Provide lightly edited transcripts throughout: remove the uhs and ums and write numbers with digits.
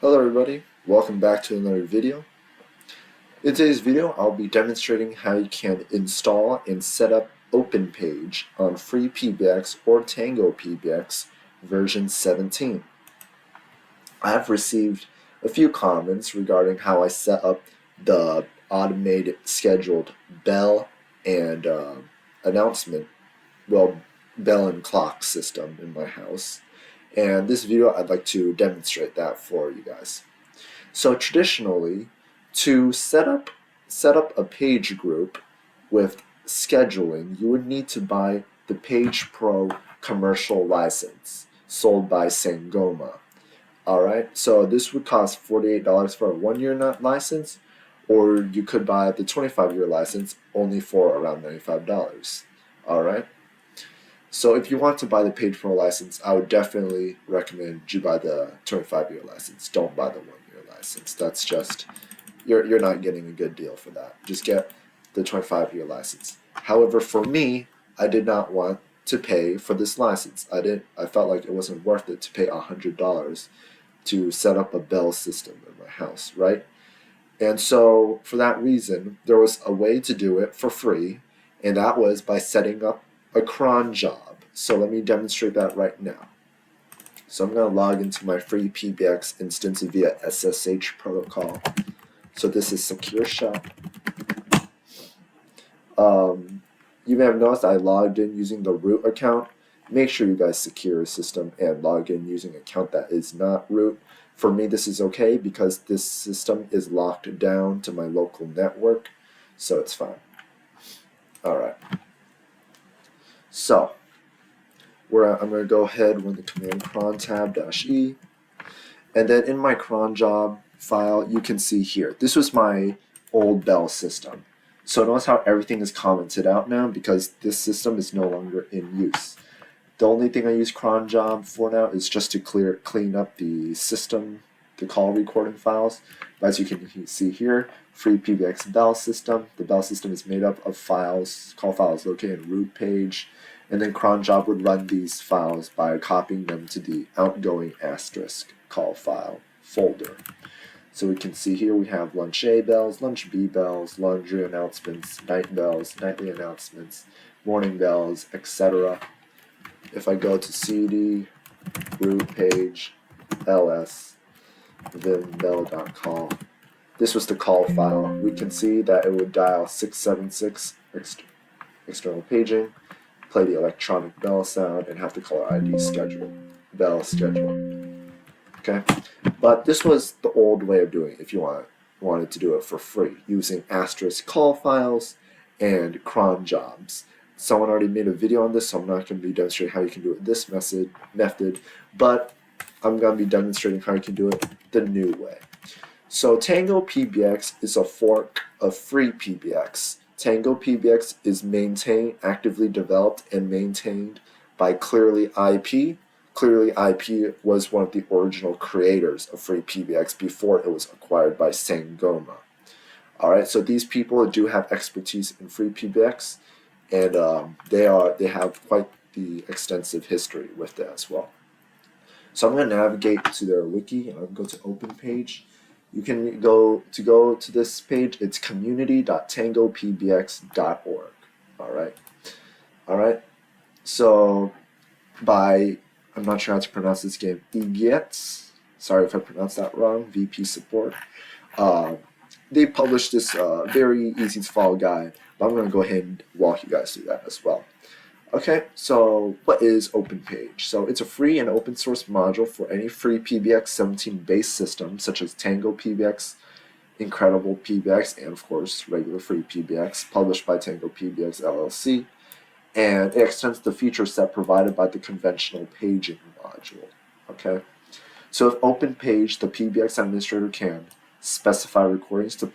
Hello everybody, welcome back to another video. In today's video, I'll be demonstrating how you can install and set up OpenPage on FreePBX or TangoPBX version 17. I've received a few comments regarding how I set up the automated scheduled bell and announcement, bell and clock system in my house. And this video, I'd like to demonstrate that for you guys. So traditionally, to set up a page group with scheduling, you would need to buy the Page Pro commercial license sold by Sangoma. Alright, so this would cost $48 for a 1-year license, or you could buy the 25-year license only for around $95. Alright. So if you want to buy the Page Pro license, I would definitely recommend you buy the 25-year license. Don't buy the 1-year license. That's just, you're not getting a good deal for that. Just get the 25-year license. However, for me, I did not want to pay for this license. I felt like it wasn't worth it to pay $100 to set up a bell system in my house, right? And so for that reason, there was a way to do it for free, and that was by setting up a cron job. So let me demonstrate that right now. So I'm going to log into my FreePBX instance via SSH protocol. So this is Secure Shell. You may have noticed I logged in using the root account. Make sure you guys secure your system and log in using an account that is not root. For me, this is okay because this system is locked down to my local network, so it's fine. Alright. So, I'm going to go ahead with the command cron tab -e, and then in my cron job file, you can see here, this was my old bell system. So notice how everything is commented out now because this system is no longer in use. The only thing I use cron job for now is just to clean up the system, the call recording files. But as you can see here, FreePBX bell system. The bell system is made up of files, call files located in root page, and then cron job would run these files by copying them to the outgoing asterisk call file folder. So we can see here we have lunch A bells, lunch B bells, laundry announcements, night bells, nightly announcements, morning bells, etc. If I go to cd, root page, ls, vimbell.call, this was the call file. We can see that it would dial 676 external paging, play the electronic bell sound, and have the caller ID schedule, bell schedule. Okay, but this was the old way of doing it if you wanted to do it for free, using asterisk call files and cron jobs. Someone already made a video on this, so I'm not going to be demonstrating how you can do it this method, but I'm going to be demonstrating how you can do it the new way. So TangoPBX is a fork of FreePBX. TangoPBX is actively developed and maintained by ClearlyIP. ClearlyIP was one of the original creators of FreePBX before it was acquired by Sangoma. Alright, so these people do have expertise in FreePBX, and they have quite the extensive history with it as well. So I'm going to navigate to their wiki, and I'll go to OpenPage. You can go to this page. It's community.tangopbx.org. Alright. So I'm not sure how to pronounce this game, Igiets, sorry if I pronounced that wrong, VP support. They published this very easy to follow guide, but I'm going to go ahead and walk you guys through that as well. Okay, so what is OpenPage? So it's a free and open source module for any FreePBX 17 based system such as TangoPBX, IncrediblePBX, and of course regular FreePBX, published by TangoPBX LLC. And it extends the feature set provided by the conventional paging module. Okay, so with OpenPage, the PBX administrator can specify recordings to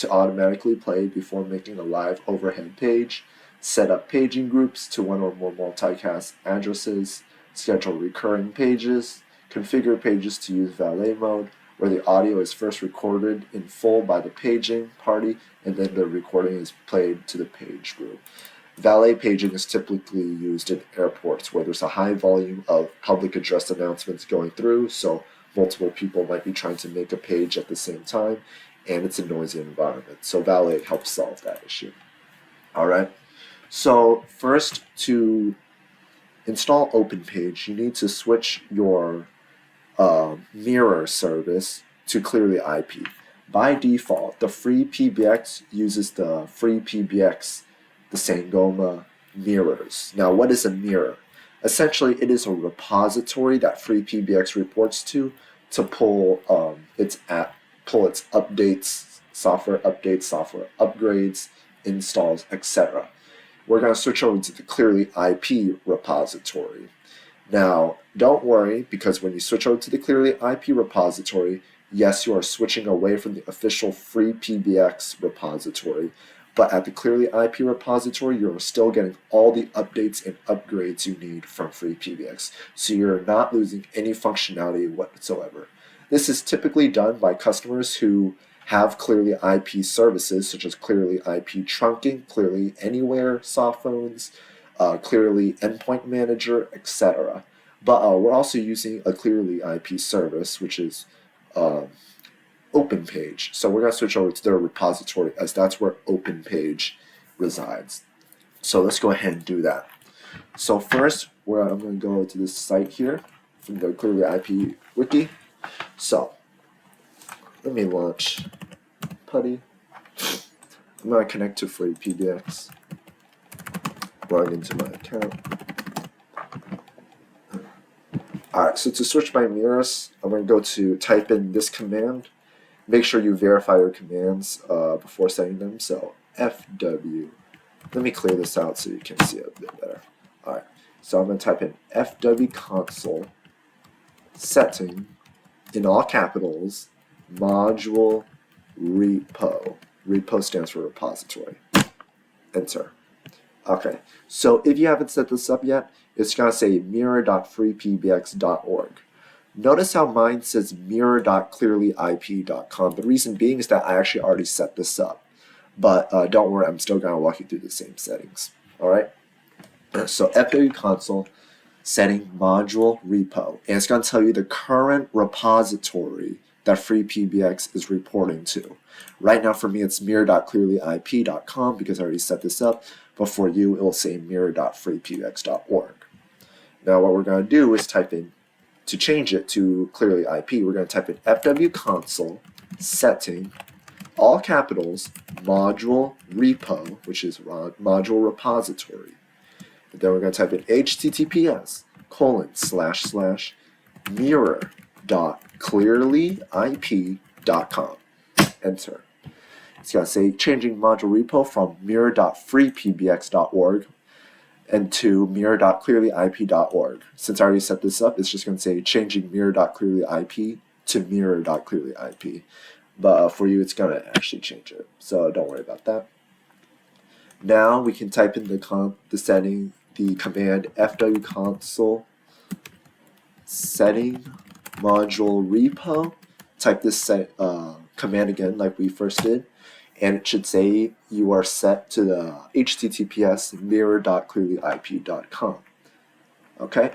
automatically play before making a live overhead page, set up paging groups to one or more multicast addresses, schedule recurring pages, configure pages to use valet mode, where the audio is first recorded in full by the paging party and then the recording is played to the page group. Valet paging is typically used in airports where there's a high volume of public address announcements going through, so multiple people might be trying to make a page at the same time, and it's a noisy environment. So Valet helps solve that issue. All right. So first, to install OpenPage, you need to switch your mirror service to ClearlyIP. By default, the FreePBX uses the FreePBX, the Sangoma mirrors. Now, what is a mirror? Essentially, it is a repository that FreePBX reports to pull its updates, software upgrades, installs, etc. We're going to switch over to the ClearlyIP repository. Now, don't worry, because when you switch over to the ClearlyIP repository, yes, you are switching away from the official FreePBX repository, but at the ClearlyIP repository, you're still getting all the updates and upgrades you need from FreePBX, so you're not losing any functionality whatsoever. This is typically done by customers who have ClearlyIP services, such as ClearlyIP trunking, Clearly Anywhere soft phones, Clearly Endpoint Manager, etc. But we're also using a ClearlyIP service, which is OpenPage. So we're going to switch over to their repository, as that's where OpenPage resides. So let's go ahead and do that. So first, I'm going to go to this site here from the ClearlyIP wiki. So let me launch PuTTY. I'm going to connect to FreePBX. Log into my account. Alright, so to switch my mirrors, I'm going to go to type in this command. Make sure you verify your commands before setting them. So FW. Let me clear this out so you can see it a bit better. Alright, so I'm going to type in FW console setting in all capitals module repo. Repo stands for repository. Enter. Okay, so if you haven't set this up yet, it's going to say mirror.freepbx.org. Notice how mine says mirror.clearlyip.com. The reason being is that I actually already set this up. But don't worry, I'm still going to walk you through the same settings. All right, so FW console setting module repo, and it's going to tell you the current repository that FreePBX is reporting to. Right now for me it's mirror.clearlyip.com because I already set this up, but for you it will say mirror.freepbx.org. Now what we're going to do is type in, to change it to ClearlyIP, we're going to type in FW console setting, all capitals, module repo, which is module repository. And then we're going to type in https://mirror.clearlyip.com. Enter. It's going to say changing module repo from mirror.freepbx.org and to mirror.clearlyip.org. Since I already set this up, it's just going to say changing mirror.clearlyip to mirror.clearlyip. But for you, it's going to actually change it, so don't worry about that. Now we can type in the command fw console setting module repo. Type this command again like we first did, and it should say you are set to the https mirror.clearlyip.com. Okay?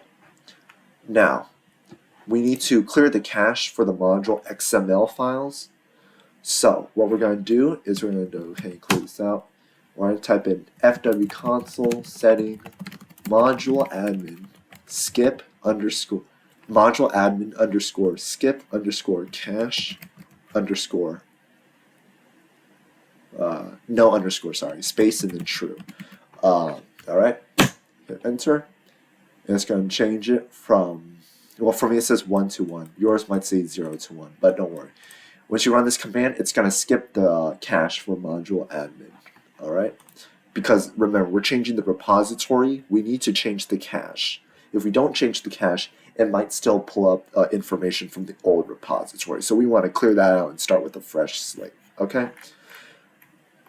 Now, we need to clear the cache for the module XML files. So, what we're going to do is we're going to go ahead and clear this out. We're going to type in fw console setting module admin skip underscore module admin underscore skip underscore cache underscore no underscore, sorry, space and then true. Alright, hit enter, and it's going to change it from, well, for me it says 1 to 1. Yours might say 0 to 1, but don't worry. Once you run this command, it's going to skip the cache for module admin. Alright, because remember, we're changing the repository, we need to change the cache. If we don't change the cache, it might still pull up information from the old repository. So we want to clear that out and start with a fresh slate. Okay?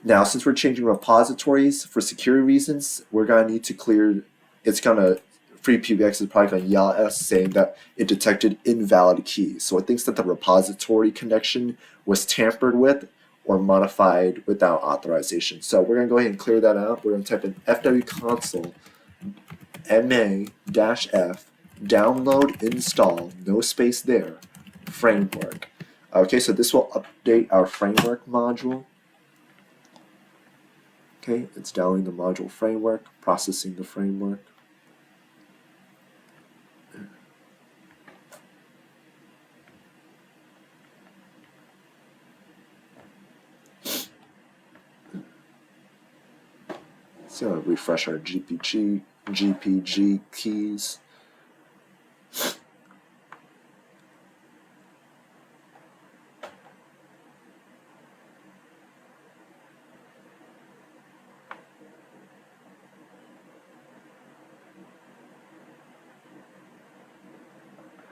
Now, since we're changing repositories for security reasons, we're going to need to clear, FreePBX is probably going to yell at us saying that it detected invalid keys. So it thinks that the repository connection was tampered with or modified without authorization. So we're going to go ahead and clear that out. We're going to type in fw console ma-f download install, no space there, framework. Okay, so this will update our framework module. Okay, it's downloading the module framework, processing the framework. So refresh our GPG keys.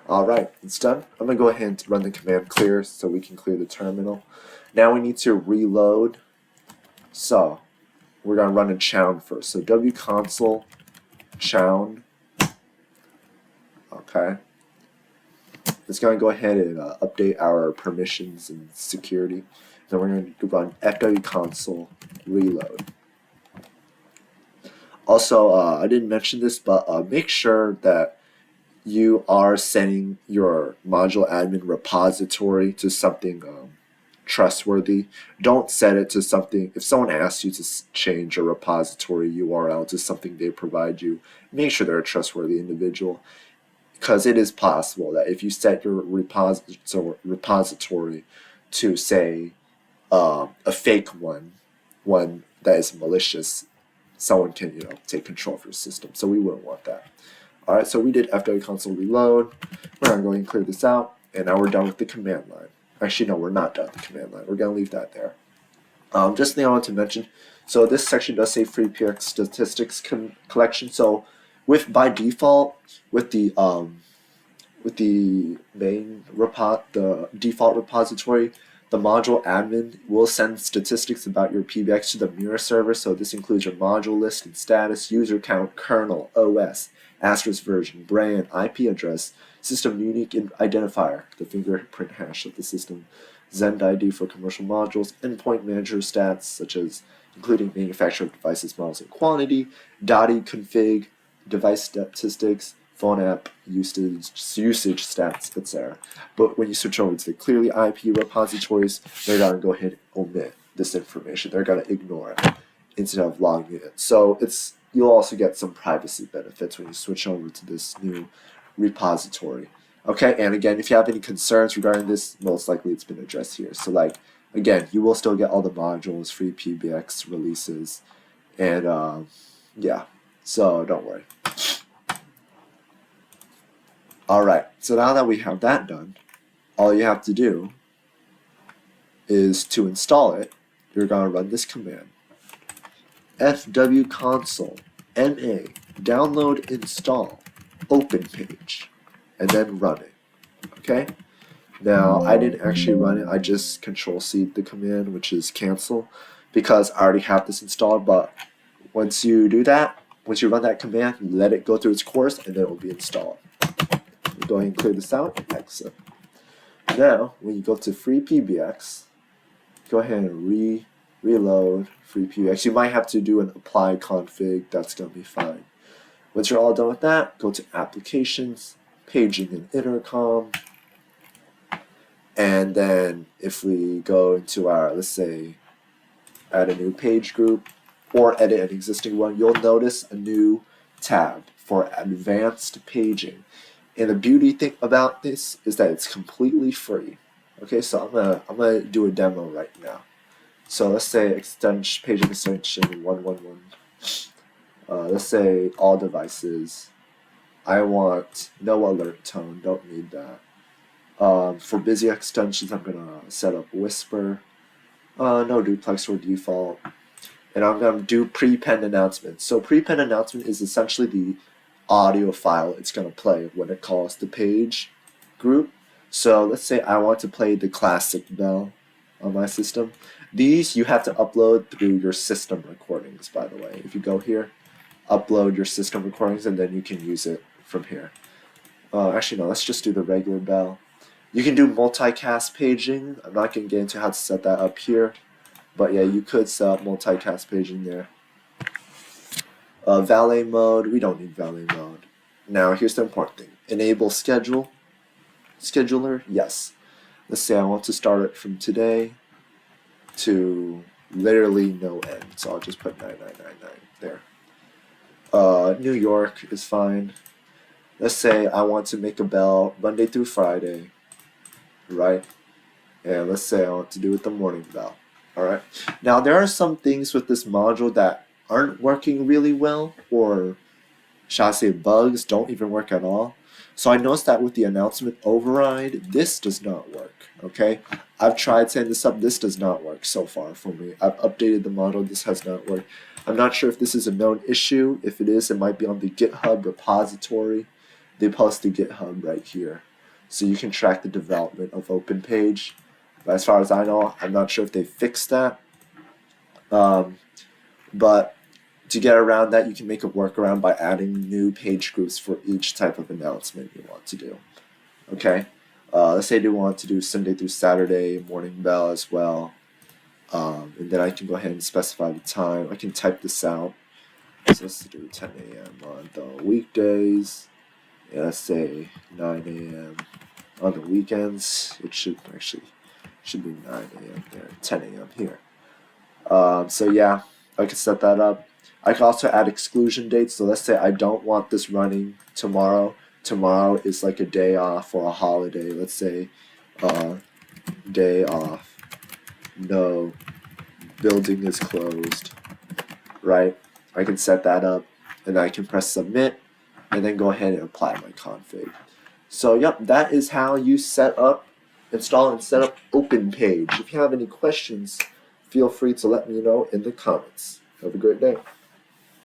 Alright, it's done. I'm going to go ahead and run the command clear so we can clear the terminal. Now we need to reload. So we're going to run a chown first. So wconsole chown. Okay. It's going to go ahead and update our permissions and security. Then we're going to run fwconsole reload. Also, I didn't mention this, but make sure that you are setting your module admin repository to something trustworthy. Don't set it to something, if someone asks you to change a repository URL to something they provide you, make sure they're a trustworthy individual, because it is possible that if you set your repository to, say, a fake one that is malicious, someone can, take control of your system. So we wouldn't want that. Alright, so we did fwconsole reload. We're going to go ahead and clear this out, and now we're done with the command line. Actually, no, we're not done with the command line. We're going to leave that there. Just thing I want to mention, so this section does say FreePBX statistics collection. So by default, with the main the default repository, the module admin will send statistics about your PBX to the mirror server. So this includes your module list and status, user count, kernel, OS, asterisk version, brand, IP address, system unique identifier, the fingerprint hash of the system, Zend ID for commercial modules, endpoint manager stats such as including manufacturer of devices, models, and quantity, DOTI config, device statistics, phone app usage stats, etc. But when you switch over to the ClearlyIP repositories, they're going to go ahead and omit this information. They're going to ignore it instead of logging it. So you'll also get some privacy benefits when you switch over to this new repository. Okay, and again, if you have any concerns regarding this, most likely it's been addressed here. So again, you will still get all the modules, FreePBX releases, and yeah, so don't worry. Alright, so now that we have that done, all you have to do is to install it. You're going to run this command. fwconsole ma download install OpenPage, and then run it. Okay? Now, I didn't actually run it. I just Control-C the command, which is cancel, because I already have this installed. But once you do that, once you run that command, let it go through its course, and then it will be installed. Go ahead and clear this out and exit. Now, when you go to FreePBX, go ahead and reload FreePBX. You might have to do an apply config. That's going to be fine. Once you're all done with that, go to Applications, Paging and Intercom. And then if we go into our, let's say, add a new page group or edit an existing one, you'll notice a new tab for Advanced Paging. And the beauty thing about this is that it's completely free. Okay, so I'm gonna do a demo right now. So let's say paging extension 111. Let's say all devices. I want no alert tone. Don't need that. For busy extensions, I'm gonna set up whisper. No duplex or default. And I'm gonna do prepend announcement. So prepend announcement is essentially the audio file it's going to play when it calls the page group. So let's say I want to play the classic bell on my system. These you have to upload through your system recordings, by the way. If you go here, upload your system recordings, and then you can use it from here. Actually, no, let's just do the regular bell. You can do multicast paging. I'm not going to get into how to set that up here. But yeah, you could set up multicast paging there. Valet mode, we don't need valet mode. Now here's the important thing. Enable schedule. scheduler? Yes. Let's say I want to start it from today to literally no end. So I'll just put 9999 there. New York is fine. Let's say I want to make a bell Monday through Friday, right? And let's say I want to do it the morning bell. Alright. Now there are some things with this module that aren't working really well, or shall I say bugs, don't even work at all. So I noticed that with the announcement override, this does not work. Okay, I've tried setting this up. This does not work so far for me. I've updated the model. This has not worked. I'm not sure if this is a known issue. If it is, it might be on the GitHub repository. They post the GitHub right here, so you can track the development of OpenPage. But as far as I know, I'm not sure if they fixed that. But to get around that, you can make a workaround by adding new page groups for each type of announcement you want to do. Okay, let's say you want to do Sunday through Saturday morning bell as well, and then I can go ahead and specify the time. I can type this out. So let's do 10 a.m. on the weekdays. Yeah, let's say 9 a.m. on the weekends. It should be 9 a.m. there, 10 a.m. here. So yeah, I can set that up. I can also add exclusion dates. So let's say I don't want this running tomorrow. Tomorrow is like a day off or a holiday. Let's say day off. No, building is closed. Right? I can set that up, and I can press submit, and then go ahead and apply my config. So yep, that is how you install and set up OpenPage. If you have any questions, feel free to let me know in the comments. Have a great day.